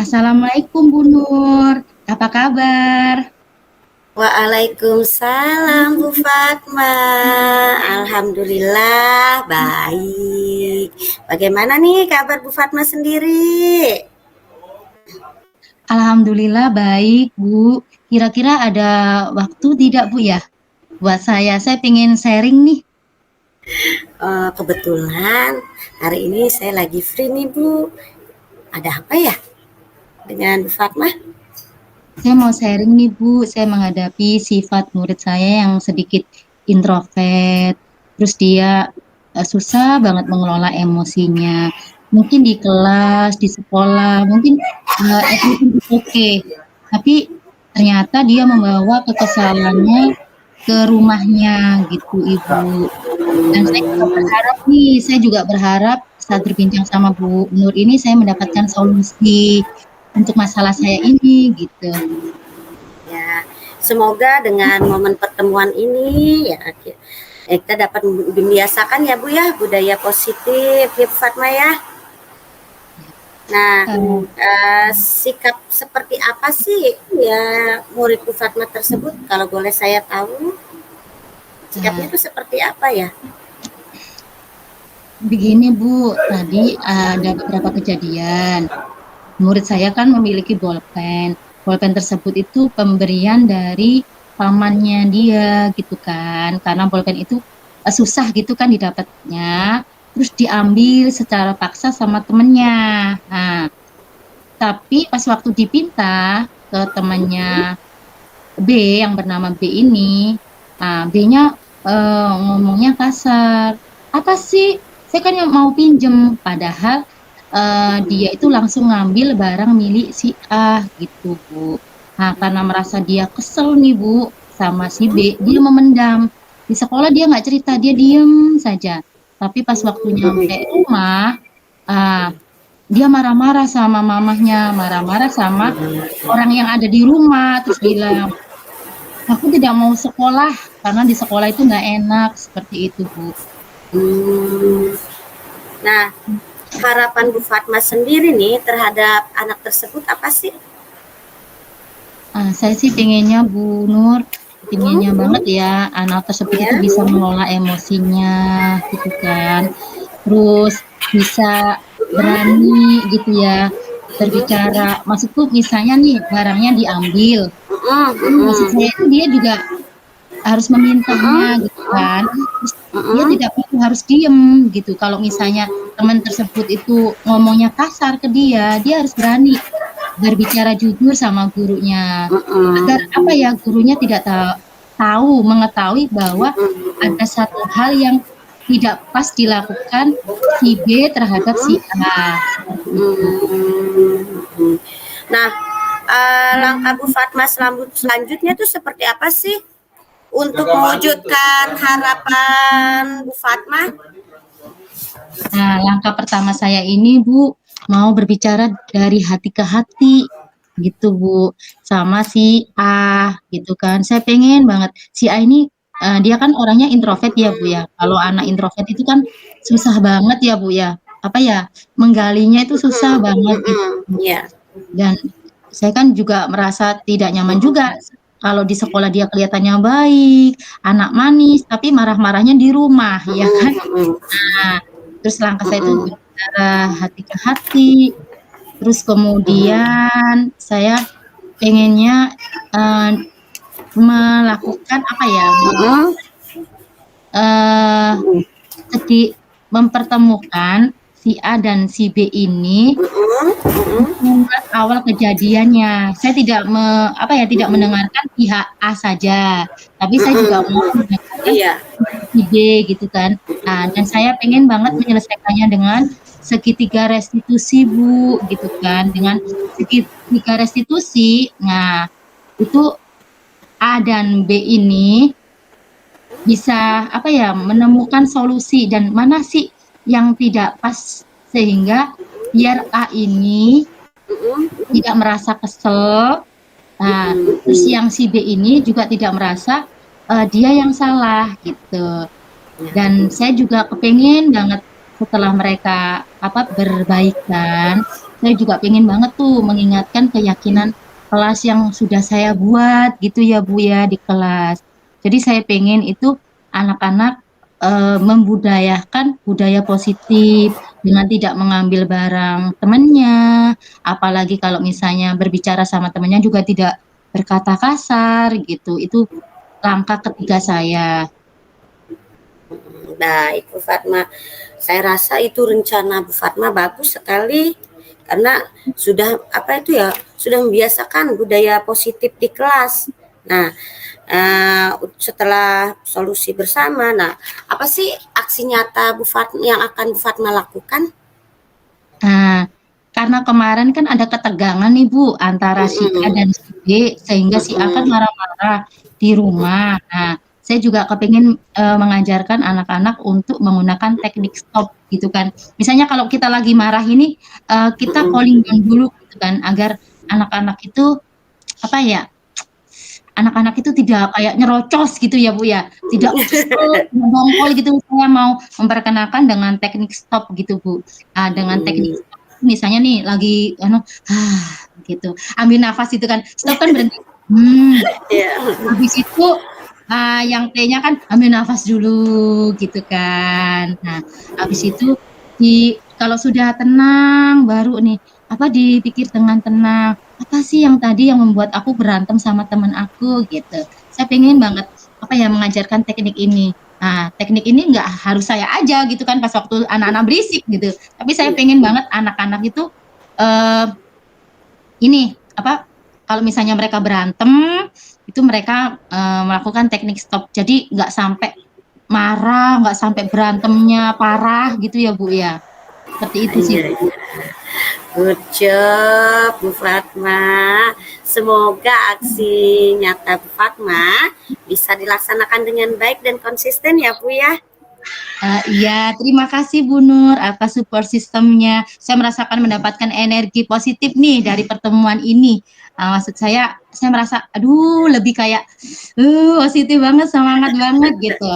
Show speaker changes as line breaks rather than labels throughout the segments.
Assalamualaikum Bu Nur, apa kabar?
Waalaikumsalam Bu Fatma. Alhamdulillah baik. Bagaimana nih kabar Bu Fatma sendiri?
Alhamdulillah baik Bu. Kira-kira ada waktu tidak Bu ya? Buat saya pengen sharing nih.
Kebetulan hari ini saya lagi free nih Bu. Ada apa ya dengan Bu Fatma?
Saya mau sharing nih Bu, saya menghadapi sifat murid saya yang sedikit introvert. Terus dia susah banget mengelola emosinya. Mungkin di kelas, di sekolah, mungkin everything is okay. Tapi ternyata dia membawa kekesalannya ke rumahnya gitu Ibu. Dan saya juga berharap saat berbincang sama Bu Nur ini saya mendapatkan solusi untuk masalah saya ini gitu.
Ya, semoga dengan momen pertemuan ini ya kita dapat membiasakan ya Bu ya budaya positif ya Bu Fatma ya. Nah, sikap seperti apa sih ya murid Bu Fatma tersebut? Kalau boleh saya tahu, sikapnya itu seperti apa ya?
Begini Bu, tadi ada beberapa kejadian. Murid saya kan memiliki bolpen. Bolpen tersebut itu pemberian dari pamannya dia gitu kan. Karena bolpen itu susah gitu kan didapatnya. Terus diambil secara paksa sama temennya. Nah, tapi pas waktu dipinta ke temannya B yang bernama B ini, B-nya ngomongnya kasar. Apa sih? Saya kan yang mau pinjem, padahal dia itu langsung ngambil barang milik si A gitu Bu. Nah karena merasa dia kesel nih Bu sama si B, dia memendam. Di sekolah dia nggak cerita, dia diem saja. Tapi pas waktu nyampe rumah, uh, dia marah-marah sama mamahnya, marah-marah sama orang yang ada di rumah, terus bilang, aku tidak mau sekolah karena di sekolah itu nggak enak, seperti itu Bu.
Nah, harapan Bu Fatma sendiri nih terhadap anak tersebut apa sih?
Saya sih pengennya Bu Nur, pengennya banget ya anak tersebut itu bisa mengelola emosinya gitu kan. Terus bisa berani gitu ya berbicara. Maksudku misalnya nih barangnya diambil. Maksud saya itu dia juga harus memintanya gitu kan. Terus dia tidak perlu harus diem gitu. Kalau misalnya teman tersebut itu ngomongnya kasar ke dia harus berani berbicara jujur sama gurunya agar apa ya gurunya tidak mengetahui bahwa ada satu hal yang tidak pas dilakukan si B terhadap si A.
Nah, langkah Bu Fatma selanjutnya tuh seperti apa sih untuk mewujudkan harapan Bu Fatma?
Nah, langkah pertama saya ini Bu mau berbicara dari hati ke hati gitu Bu sama si A gitu kan. Saya pengen banget si A ini dia kan orangnya introvert ya Bu ya. Kalau anak introvert itu kan susah banget ya Bu ya. Apa ya? Menggalinya itu susah banget gitu. Dan saya kan juga merasa tidak nyaman juga kalau di sekolah dia kelihatannya baik, anak manis, tapi marah-marahnya di rumah ya kan. Nah, terus langkah saya itu berbicara hati ke hati. Terus kemudian saya pengennya melakukan apa ya? Mempertemukan si A dan si B ini membuat awal kejadiannya. Saya tidak tidak mendengarkan pihak A saja, tapi saya juga mau mendengarkan si B gitu kan. Nah, dan saya pengen banget menyelesaikannya dengan segitiga restitusi Bu gitu kan. Dengan segitiga restitusi, nah itu A dan B ini bisa menemukan solusi dan mana sih yang tidak pas sehingga biar A ini tidak merasa kesel. Nah, terus yang si B ini juga tidak merasa dia yang salah gitu. Dan saya juga kepengen banget setelah mereka berbaikan, saya juga pengen banget tuh mengingatkan keyakinan kelas yang sudah saya buat gitu ya Bu ya di kelas. Jadi saya pengen itu anak-anak membudayakan budaya positif dengan tidak mengambil barang temannya, apalagi kalau misalnya berbicara sama temannya juga tidak berkata kasar gitu. Itu langkah ketiga saya.
Baik, Bu Fatma. Saya rasa itu rencana Bu Fatma bagus sekali karena sudah sudah membiasakan budaya positif di kelas. Nah, setelah solusi bersama, nah apa sih aksi nyata Bu Fatma yang akan Bu Fatma lakukan?
Nah, karena kemarin kan ada ketegangan nih Bu antara si A
Mm-mm.
dan si B sehingga si A kan
Mm-mm.
marah-marah di rumah. Nah, saya juga kepingin mengajarkan anak-anak untuk menggunakan teknik stop gitu kan. Misalnya kalau kita lagi marah ini kita
Mm-mm.
calling down dulu gitu kan agar anak-anak itu apa ya? Anak-anak itu tidak kayak nyerocos gitu ya Bu ya. Tidak kesel, dongkol gitu. Saya mau memperkenalkan dengan teknik stop gitu Bu. Dengan teknik
Mm-mm.
stop misalnya nih lagi gitu. Ambil nafas itu kan. Stop kan berhenti. Hmm,
Ya.
habis itu yang T-nya kan ambil nafas dulu gitu kan. Nah, habis itu kalau sudah tenang baru nih dipikir dengan tenang. Apa sih yang tadi yang membuat aku berantem sama teman aku gitu. Saya pengen banget mengajarkan teknik ini. Nah, teknik ini nggak harus saya aja gitu kan pas waktu anak-anak berisik gitu. Tapi saya
Iya.
pengen banget anak-anak itu eh, ini kalau misalnya mereka berantem itu mereka melakukan teknik stop. Jadi nggak sampai marah, nggak sampai berantemnya parah gitu ya Bu ya. Seperti itu sih
Iya.
Bu.
Good job, Bu Fatma. Semoga aksi nyata Bu Fatma bisa dilaksanakan dengan baik dan konsisten ya, Bu ya.
Iya, terima kasih Bu Nur atas support sistemnya. Saya merasakan mendapatkan energi positif nih dari pertemuan ini. Maksud saya merasa, aduh, lebih kayak, positif banget, semangat banget gitu.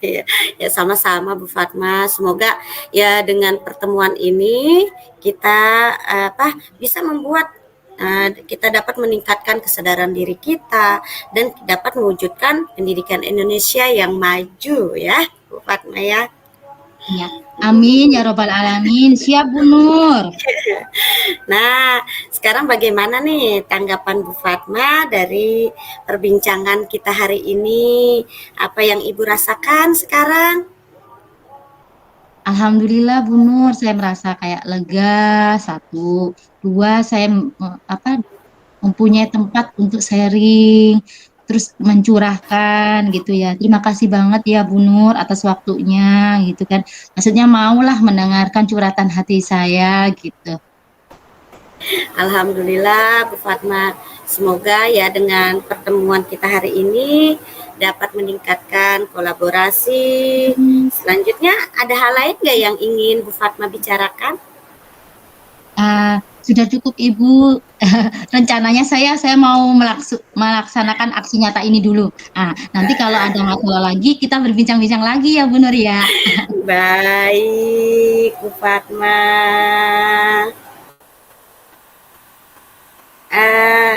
Ya, ya sama-sama Bu Fatma. Semoga ya dengan pertemuan ini kita bisa membuat kita dapat meningkatkan kesadaran diri kita dan dapat mewujudkan pendidikan Indonesia yang maju ya, Bu Fatma ya.
Ya, amin ya robbal alamin. Siap Bu Nur.
Nah, sekarang bagaimana nih tanggapan Bu Fatma dari perbincangan kita hari ini? Apa yang Ibu rasakan sekarang?
Alhamdulillah Bu Nur, saya merasa kayak lega. Satu, dua, saya mempunyai tempat untuk sharing, terus mencurahkan gitu ya. Terima kasih banget ya Bu Nur atas waktunya gitu kan. Maksudnya maulah mendengarkan curhatan hati saya gitu.
Alhamdulillah Bu Fatma, semoga ya dengan pertemuan kita hari ini dapat meningkatkan kolaborasi. Selanjutnya ada hal lain nggak yang ingin Bu Fatma bicarakan?
Sudah cukup Ibu. Rencananya saya mau melaksanakan aksi nyata ini dulu. Nanti kalau ada masalah lagi kita berbincang-bincang lagi ya Bu Nur ya.
Baik Bu Fatma. Eh,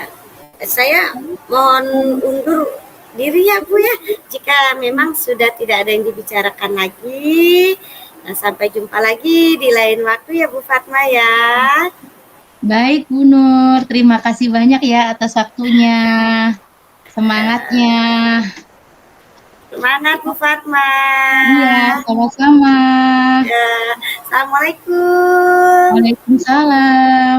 saya mohon undur diri ya Bu ya. Jika memang sudah tidak ada yang dibicarakan lagi, nah, sampai jumpa lagi di lain waktu ya Bu Fatma ya.
Baik Bu Nur, terima kasih banyak ya atas waktunya, semangatnya.
Semangat Bu Fatma.
Iya, sama-sama.
Ya, Assalamualaikum.
Waalaikumsalam.